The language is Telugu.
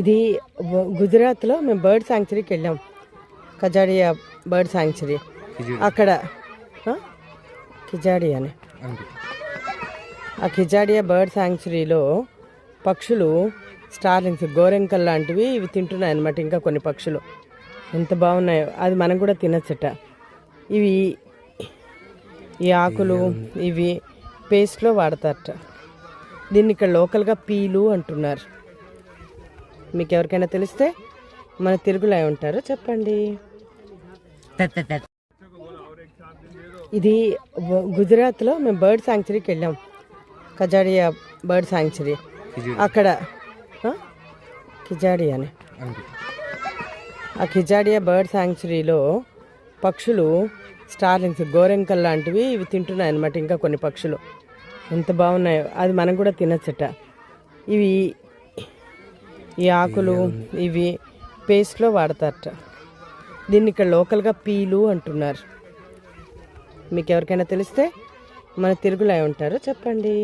ఇది గుజరాత్లో మేము బర్డ్ శాంక్చురీకి వెళ్ళాం. కజాడియా బర్డ్ శాంక్చురీ. అక్కడ కిజాడియా అని ఆ కిజాడియా బర్డ్ శాంక్చురీలో పక్షులు స్టార్లింగ్స్ గోరెంకల్ లాంటివి ఇవి తింటున్నాయి అన్నమాట. ఇంకా కొన్ని పక్షులు ఎంత బాగున్నాయో, అది మనం కూడా తినచ్చట. ఇవి ఈ ఆకులు ఇవి పేస్ట్లో వాడతారట. దీన్ని ఇక్కడ లోకల్గా పీలు అంటున్నారు. మీకు ఎవరికైనా తెలిస్తే మన తెలుగులో ఉంటారో చెప్పండి. ఇది గుజరాత్లో మేము బర్డ్ శాంక్చురీకి వెళ్ళాం. కజాడియా బర్డ్ శాంక్చురీ. అక్కడ కిజాడియా అని ఆ కిజాడియా బర్డ్ శాంక్చురీలో పక్షులు స్టార్లింగ్స్ గోరెంకల్ లాంటివి ఇవి తింటున్నాయి అన్నమాట. ఇంకా కొన్ని పక్షులు ఎంత బాగున్నాయో, అది మనం కూడా తినచ్చట. ఇవి ఈ ఆకులు ఇవి పేస్ట్లో వాడతారట. దీన్ని ఇక్కడ లోకల్గా పీలు అంటున్నారు. మీకు ఎవరికైనా తెలిస్తే మన తెలుగులో ఉంటారో చెప్పండి.